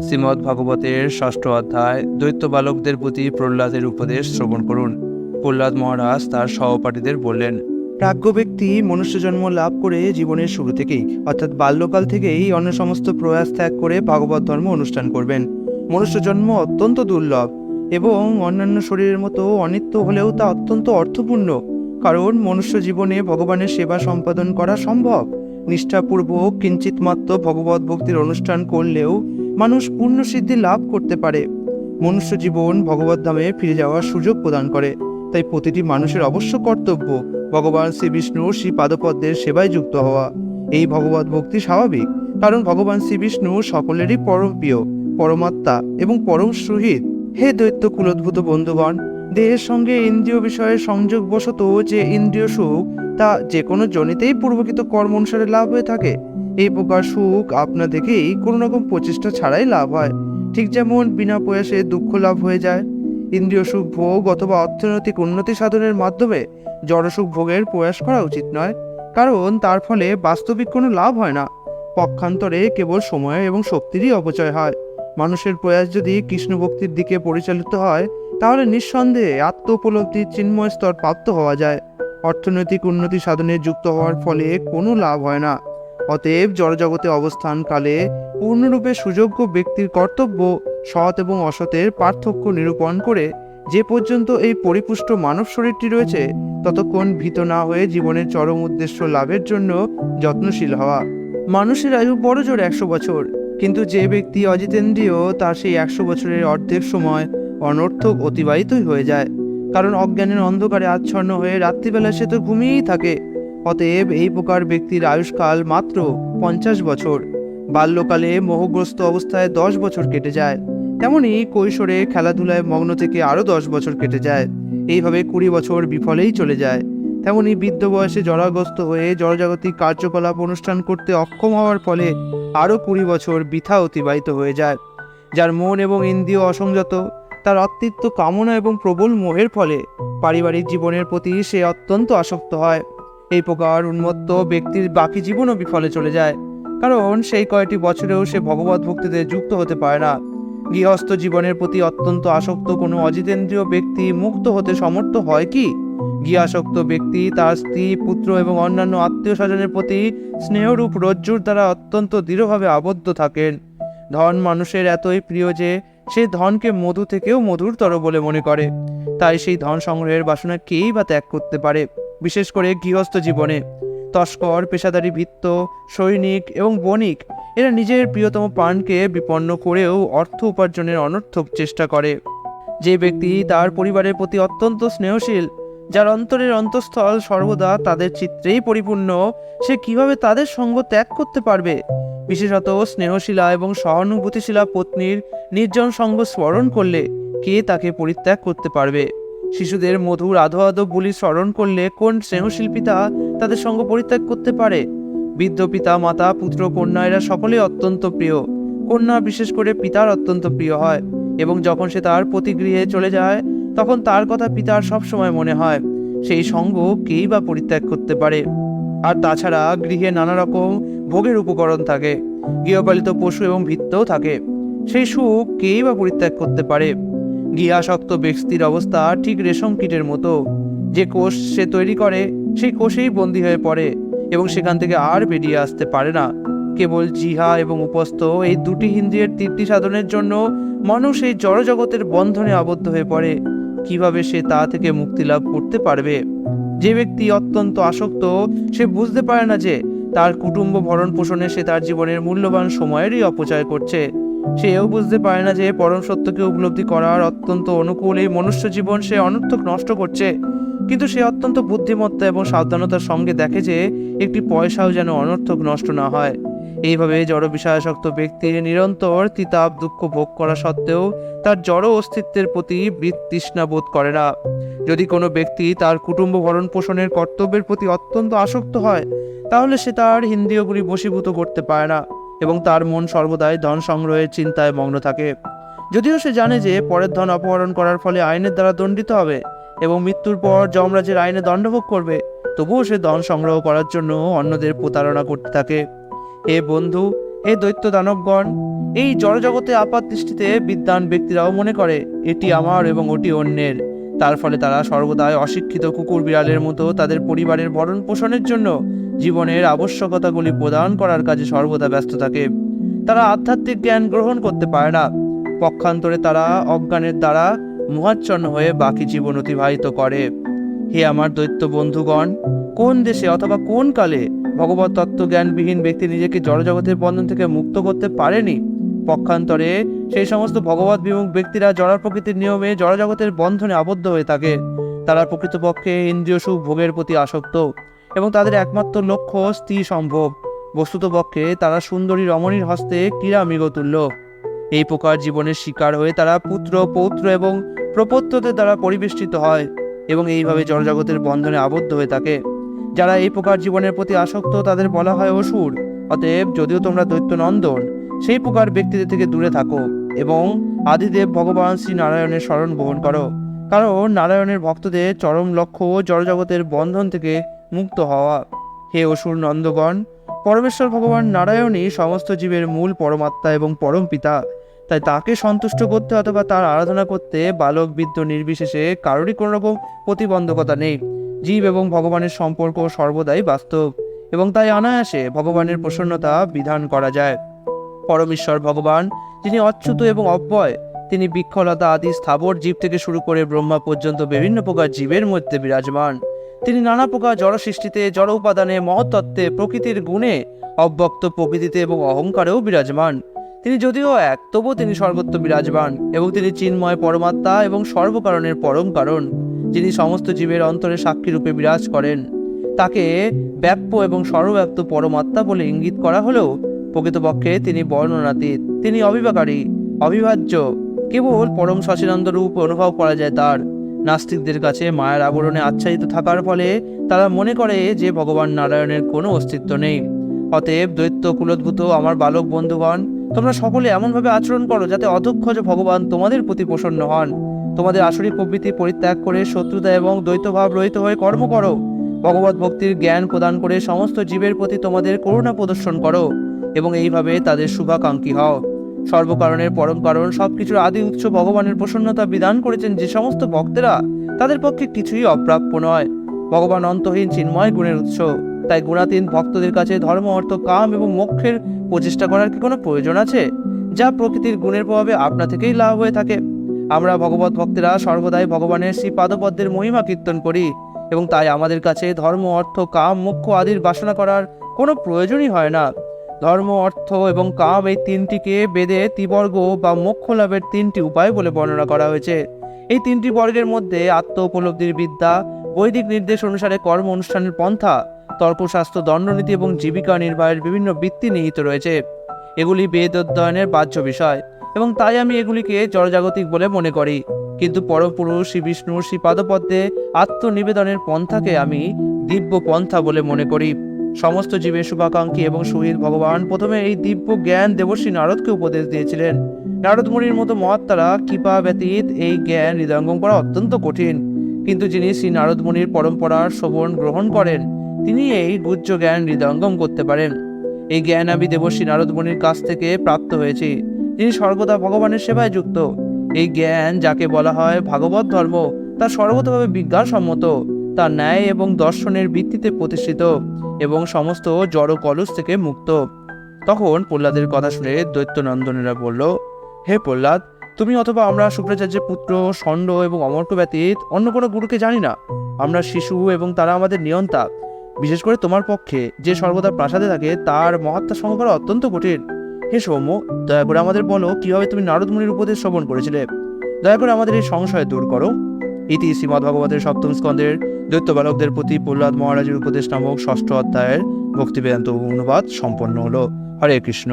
শ্রীমদ্ ভাগবতের ষষ্ঠ অধ্যায় দৈত্য বালকদের প্রতি প্রহ্লাদের উপদেশ শ্রবণ করুন। প্রহ্লাদ মহারাজ তার সহপাঠীদের বললেন, প্রাজ্ঞ ব্যক্তি মনুষ্য জন্ম লাভ করে জীবনের শুরু থেকেই অর্থাৎ বাল্যকাল থেকেই অন্য সমস্ত প্রয়াস ত্যাগ করে ভাগবত ধর্ম অনুষ্ঠান করবেন। মনুষ্য জন্ম অত্যন্ত দুর্লভ এবং অন্যান্য শরীরের মতো অনিত্য হলেও তা অত্যন্ত অর্থপূর্ণ, কারণ মনুষ্য জীবনে ভগবানের সেবা সম্পাদন করা সম্ভব। নিষ্ঠাপূর্বক কিঞ্চিত মাত্র ভগবত ভক্তির অনুষ্ঠান করলেও মানুষ পূর্ণ সিদ্ধি লাভ করতে পারে। মনুষ্য জীবন ভগবত ধামে ফিরে যাওয়ার সুযোগ প্রদান করে। তাই প্রতিটি মানুষের অবশ্য কর্তব্য ভগবান শ্রী বিষ্ণুর শ্রী পাদপদ্মের সেবায় যুক্ত হওয়া। এই ভগবত ভক্তি স্বাভাবিক, কারণ ভগবান শ্রী বিষ্ণু সকলেরই পরম প্রিয়, পরমাত্মা এবং পরম সুহৃদ। হে দৈত্য কুলোদ্ভূত বন্ধুগণ, দেহের সঙ্গে ইন্দ্রিয় বিষয়ের সংযোগবশত যে ইন্দ্রিয় সুখ তা যে কোনো জনিতেই পূর্বকৃত কর্ম অনুসারে লাভ হয়ে থাকে। এই প্রকার সুখ আপনা দেখেই কোনো রকম প্রচেষ্টা ছাড়াই লাভ হয়, ঠিক যেমন বিনা প্রয়াসে দুঃখ লাভ হয়ে যায়। ইন্দ্রিয় সুখ ভোগ অথবা অর্থনৈতিক উন্নতি সাধনের মাধ্যমে জড়সুখ ভোগের প্রয়াস করা উচিত নয়, কারণ তার ফলে বাস্তবিক কোনো লাভ হয় না। পক্ষান্তরে কেবল সময় এবং শক্তিরই অপচয় হয়। মানুষের প্রয়াস যদি কৃষ্ণ ভক্তির দিকে পরিচালিত হয়, তাহলে নিঃসন্দেহে আত্ম উপলব্ধির চিন্ময় স্তর প্রাপ্ত হওয়া যায়। অর্থনৈতিক উন্নতি সাধনে যুক্ত হওয়ার ফলে কোনো লাভ হয় না। অতএব জড়জগতে অবস্থানকালে পূর্ণরূপে সুযোগ্য ব্যক্তির কর্তব্য সৎ এবং অসতের পার্থক্য নিরূপণ করে যে পর্যন্ত এই পরিপুষ্ট মানব শরীরটি রয়েছে ততক্ষণ ভীত না হয়ে জীবনের চরম উদ্দেশ্য লাভের জন্য যত্নশীল হওয়া। মানুষের আয়ু বড় জোর 100 বছর, কিন্তু যে ব্যক্তি অজিতেন্দ্রিয় তার সেই 100 বছরের অর্ধেক সময় অনর্থক অতিবাহিতই হয়ে যায়, কারণ অজ্ঞানের অন্ধকারে আচ্ছন্ন হয়ে রাত্রিবেলা সে তো ঘুমিয়েই থাকে। অতএব এই প্রকার ব্যক্তির আয়ুষ্কাল মাত্র 50 বছর। বাল্যকালে মোহগ্রস্ত অবস্থায় 10 বছর কেটে যায়, তেমনি কৈশোরে খেলাধুলায় মগ্ন থেকে আরও 10 বছর কেটে যায়। এইভাবে 20 বছর বিফলেই চলে যায়। তেমনি বৃদ্ধ বয়সে জরাগ্রস্ত হয়ে জড়জাগতিক কার্যকলাপ অনুষ্ঠান করতে অক্ষম হওয়ার ফলে আরও 20 বছর বৃথা অতিবাহিত হয়ে যায়। যার মন এবং ইন্দ্রিয় অসংযত, তার অস্তিত্ব কামনা এবং প্রবল মোহের ফলে পারিবারিক জীবনের প্রতি সে অত্যন্ত আসক্ত হয়। এই প্রকার উন্মত্ত ব্যক্তির বাকি জীবনও বিফলে চলে যায়, কারণ সেই কয়টি বছরেও সে ভগবত ভক্তিতে যুক্ত হতে পারে না। গৃহস্থ জীবনের প্রতি অত্যন্ত আসক্ত কোনো অজিতেন্দ্রীয় ব্যক্তি মুক্ত হতে সমর্থ হয় কি? গৃহাসক্ত ব্যক্তি তার স্ত্রী, পুত্র এবং অন্যান্য আত্মীয় স্বজনের প্রতি স্নেহরূপ রজ্জুর দ্বারা অত্যন্ত দৃঢ়ভাবে আবদ্ধ থাকেন। ধন মানুষের এতই প্রিয় যে সে ধনকে মধু থেকেও মধুরতর বলে মনে করে। তাই সেই ধন সংগ্রহের বাসনা কেই বা ত্যাগ করতে পারে, বিশেষ করে গৃহস্থ জীবনে। তস্কর, পেশাদারী ভৃত্য, সৈনিক এবং বণিক এরা নিজের প্রিয়তম প্রাণকে বিপন্ন করেও অর্থ উপার্জনের অনর্থক চেষ্টা করে। যে ব্যক্তি তার পরিবারের প্রতি অত্যন্ত স্নেহশীল, যার অন্তরের অন্তঃস্থল সর্বদা তাদের চিত্রেই পরিপূর্ণ, সে কিভাবে তাদের সঙ্গ ত্যাগ করতে পারবে? বিশেষত স্নেহশীলা এবং সহানুভূতিশীলা পত্নীর নির্জন সঙ্গ স্মরণ করলে কে তাকে পরিত্যাগ করতে পারবে? শিশুদের মধুর আধো আধো বুলি স্মরণ করলে কোন স্নেহশীল পিতা তাদের সঙ্গ পরিত্যাগ করতে পারে? বৃদ্ধ পিতা, মাতা, পুত্র, কন্যা এরা সকলেই অত্যন্ত প্রিয়। কন্যা বিশেষ করে পিতার অত্যন্ত প্রিয় হয়, এবং যখন সে তার পতিগৃহে চলে যায় তখন তার কথা পিতার সবসময় মনে হয়। সেই সঙ্গ কেই বা পরিত্যাগ করতে পারে? আর তাছাড়া গৃহে নানা রকম ভোগের উপকরণ থাকে, গৃহপালিত পশু এবং ভৃত্যও থাকে। সেই সুখ কেই বা পরিত্যাগ করতে পারে? গৃহাসক্ত ব্যক্তির অবস্থা ঠিক রেশম কীটের মতো। যে কোষ সে তৈরি করে সেই কোষেই বন্দী হয়ে পড়ে এবং সেখান থেকে আর বেরিয়ে আসতে পারে না। কেবল জিহা এবং উপস্থ এই দুটি ইন্দ্রিয়ের তৃপ্তি সাধনের জন্য মানুষ এই জড়জগতের বন্ধনে আবদ্ধ হয়ে পড়ে। কিভাবে সে তা থেকে মুক্তি লাভ করতে পারবে? যে ব্যক্তি অত্যন্ত আসক্ত, সে বুঝতে পারে না যে তার কুটুম্ব ভরণ পোষণে সে তার জীবনের মূল্যবান সময়েরই অপচয় করছে। সে এও বুঝতে পারে না যে পরম সত্যকে উপলব্ধি করার অত্যন্ত অনুকূল এই মনুষ্য জীবন সে অনর্থক নষ্ট করছে। কিন্তু সে অত্যন্ত বুদ্ধিমত্তা এবং সাবধানতার সঙ্গে দেখে যে একটি পয়সাও যেন অনর্থক নষ্ট না হয়। এইভাবে জড় বিষয়াসক্ত ব্যক্তির নিরন্তর তিতাব দুঃখ ভোগ করা সত্ত্বেও তার জড় অস্তিত্বের প্রতি তৃষ্ণা বোধ করে না। যদি কোনো ব্যক্তি তার কুটুম্ব ভরণ পোষণের কর্তব্যের প্রতি অত্যন্ত আসক্ত হয়, তাহলে সে তার ইন্দ্রিয়গুলি বশীভূত করতে পারে না এবং তার মন সর্বদাই ধন সংগ্রহের চিন্তায় মগ্ন থাকে। যদিও সে জানে যে পরের ধন অপহরণ করার ফলে আইনের দ্বারা দণ্ডিত হবে এবং মৃত্যুর পর যমরাজের আইনে দণ্ডভোগ করবে, তবুও সে ধন সংগ্রহ করার জন্য অন্যদের প্রতারণা করতে থাকে। হে বন্ধু, হে দৈত্য দানবগণ, এই জড়জগতে আপাত দৃষ্টিতে বিদ্বান ব্যক্তিরাও মনে করে এটি আমার এবং ওটি অন্যের। তার ফলে তারা সর্বদাই অশিক্ষিত কুকুর বিড়ালের মতো তাদের পরিবারের ভরণ পোষণের জন্য জীবনের আবশ্যকতাগুলি প্রদান করার কাজে সর্বদা ব্যস্ত থাকে। তারা আধ্যাত্মিক জ্ঞান গ্রহণ করতে পারে না। পক্ষান্তরে তারা অজ্ঞানের দ্বারা মোহাচ্ছন্ন হয়ে বাকি জীবন অতিবাহিত করে। হে আমার দৈত্য বন্ধুগণ, কোন দেশে অথবা কোন কালে ভগবত তত্ত্বজ্ঞানবিহীন ব্যক্তি নিজেকে জড়জগতের বন্ধন থেকে মুক্ত করতে পারেনি? পক্ষান্তরে সেই সমস্ত ভগবত বিমুখ ব্যক্তিরা জড় প্রকৃতির নিয়মে জড়জগতের বন্ধনে আবদ্ধ হয়ে থাকে। তারা প্রকৃতপক্ষে ইন্দ্রিয় সুখ ভোগের প্রতি আসক্ত এবং তাদের একমাত্র লক্ষ্য স্থির সম্ভব। বস্তুতপক্ষে তারা সুন্দরী রমণীর হস্তে ক্রীড়া মৃগতুল্য। এই প্রকার জীবনের শিকার হয়ে তারা পুত্র পৌত্র এবং প্রপত্রদের দ্বারা পরিবেষ্টিত হয় এবং এইভাবে জড়জগতের বন্ধনে আবদ্ধ হয়ে থাকে। যারা এই প্রকার জীবনের প্রতি আসক্ত তাদের বলা হয় অসুর। অতএব যদিও তোমরা দৈত্য নন্দন, সেই প্রকার ব্যক্তিদের থেকে দূরে থাকো এবং আদিদেব ভগবান শ্রী নারায়ণের শরণ গ্রহণ করো, কারণ নারায়ণের ভক্তদের চরম লক্ষ্য জড়জগতের বন্ধন থেকে মুক্ত হওয়া। হে অসুর নন্দগণ, পরমেশ্বর ভগবান নারায়ণই সমস্ত জীবের মূল পরমাত্মা এবং পরম পিতা। তাই তাকে সন্তুষ্ট করতে অথবা তার আরাধনা করতে বালক বৃদ্ধ নির্বিশেষে কারোরই কোনো রকম প্রতিবন্ধকতা নেই। জীব এবং ভগবানের সম্পর্ক সর্বদাই বাস্তব এবং তাই অনায়াসে ভগবানের প্রসন্নতা বিধান করা যায়। পরমেশ্বর ভগবান, যিনি অচ্যুত এবং অব্যয়, তিনি বৃক্ষলতা আদি স্থাবর জীব থেকে শুরু করে ব্রহ্মা পর্যন্ত বিভিন্ন প্রকার জীবের মধ্যে বিরাজমান। তিনি নানা প্রকার জড় সৃষ্টিতে, জড় উপাদানে, মহত্তত্ত্বে, প্রকৃতির গুণে, অব্যক্ত প্রকৃতিতে এবং অহংকারেও বিরাজমান। তিনি যদিও এক, তবুও তিনি সর্বত্র বিরাজমান এবং তিনি চিন্ময় পরমাত্মা এবং সর্বকারণের পরম কারণ, যিনি সমস্ত জীবের অন্তরে সাক্ষী রূপে বিরাজ করেন। তাকে ব্যাপ্য এবং সর্বব্যাপ্ত পরমাত্মা বলে ইঙ্গিত করা হলেও প্রকৃতপক্ষে তিনি বর্ণনাতীত, তিনি অবিবাকারী, অবিভাজ্য। কেবল পরম সচিদানন্দ রূপ অনুভব করা যায় তার। নাস্তিকদের কাছে মায়ের আবরণে আচ্ছাদিত থাকার ফলে তারা মনে করে যে ভগবান নারায়ণের কোনো অস্তিত্ব নেই। অতএব দৈত্য কুলোদ্ভূত আমার বালক বন্ধুগণ, তোমরা সকলে এমনভাবে আচরণ করো যাতে অধক্ষজ ভগবান তোমাদের প্রতি প্রসন্ন হন। তোমাদের আসরিক প্রবৃত্তি পরিত্যাগ করে শত্রুতা এবং দ্বৈতভাব রহিত হয়ে কর্ম করো। ভগবত ভক্তির জ্ঞান প্রদান করে সমস্ত জীবের প্রতি তোমাদের করুণা প্রদর্শন করো এবং এইভাবে তাদের শুভাকাঙ্ক্ষী হও। সর্বকারণের পরম কারণ, সবকিছুর আদি উৎস ভগবানের প্রসন্নতা বিধান করেছেন যে সমস্ত ভক্তেরা তাদের পক্ষে কিছুই অপ্রাপ্য নয়। ভগবান অন্তহীন চিন্ময় গুণের উৎস। তাই গুণাতীন ভক্তদের কাছে ধর্ম, অর্থ, কাম এবং মোক্ষের প্রচেষ্টা করার কি কোনো প্রয়োজন আছে, যা প্রকৃতির গুণের প্রভাবে আপনা থেকেই লাভ হয়ে থাকে? আমরা ভগবত ভক্তেরা সর্বদাই ভগবানের শ্রী পাদপদ্মের মহিমা কীর্তন করি এবং তাই আমাদের কাছে ধর্ম, অর্থ, কাম, মোক্ষ আদির বাসনা করার কোনো প্রয়োজনই হয় না। ধর্ম, অর্থ এবং কাম এই তিনটিকে বেদে ত্রিবর্গ বা মোক্ষ লাভের তিনটি উপায় বলে বর্ণনা করা হয়েছে। এই তিনটি বর্গের মধ্যে আত্ম উপলব্ধির বিদ্যা, বৈদিক নির্দেশ অনুসারে কর্ম অনুষ্ঠানের পন্থা, তর্কশাস্ত্র, দণ্ডনীতি এবং জীবিকা নির্বাহের বিভিন্ন বৃত্তি নিহিত রয়েছে। এগুলি বেদ অধ্যয়নের বাহ্য বিষয় এবং তাই আমি এগুলিকে জড়জাগতিক বলে মনে করি। কিন্তু পরমপুরুষ শ্রী বিষ্ণুর শ্রী পাদপদ্মে আত্মনিবেদনের পন্থাকে আমি দিব্য পন্থা বলে মনে করি। সমস্ত জীবের শুভাকাঙ্ক্ষী এবং শহীদ ভগবান প্রথমে এই দিব্য জ্ঞান দেবর্ষী নারদকে উপদেশ দিয়েছিলেন। নারদ মুনির মতো মহাত্মারা কৃপা ব্যতীত এই জ্ঞান হৃদয়ঙ্গম করা অত্যন্ত কঠিন, কিন্তু যিনি শ্রী নারদ মুনির পরম্পরার শ্রবণ গ্রহণ করেন তিনি এই গুহ্য জ্ঞান হৃদয়ঙ্গম করতে পারেন। এই জ্ঞান আমি দেবর্ষী নারদ মুনির কাছ থেকে প্রাপ্ত হয়েছি, যিনি সর্বদা ভগবানের সেবায় যুক্ত। এই জ্ঞান যাকে বলা হয় ভাগবত ধর্ম, তা সর্বতভাবে বিজ্ঞানসম্মত, তা ন্যায় এবং দর্শনের ভিত্তিতে প্রতিষ্ঠিত এবং সমস্ত জড় কলুষ থেকে মুক্ত। তখন প্রহ্লাদের কথা শুনে দৈত্যনন্দনেরা বলল, হে প্রহ্লাদ, তুমি অথবা আমরা শুক্রাচার্যের পুত্র ষণ্ড এবং অমর্ক ব্যতীত অন্য কোনো গুরুকে জানি না। আমরা শিশু এবং তারা আমাদের নিয়ন্তা। বিশেষ করে তোমার পক্ষে যে সর্বদা প্রাসাদে থাকে তার মহাত্মা সঙ্গ করা অত্যন্ত কঠিন। হে সৌম্য, দয়া করে আমাদের বলো কিভাবে তুমি নারদ মুনির উপদেশ শ্রবণ করেছিলে। দয়া করে আমাদের এই সংশয় দূর করো। ইতি শ্রীমদ্ ভাগবতের সপ্তম স্কন্ধের দৈত্য বালকদের প্রতি প্রহ্লাদ মহারাজের উপদেশ নামক ষষ্ঠ অধ্যায়ের ভক্তিবেদান্ত অনুবাদ সম্পন্ন হলো। হরে কৃষ্ণ।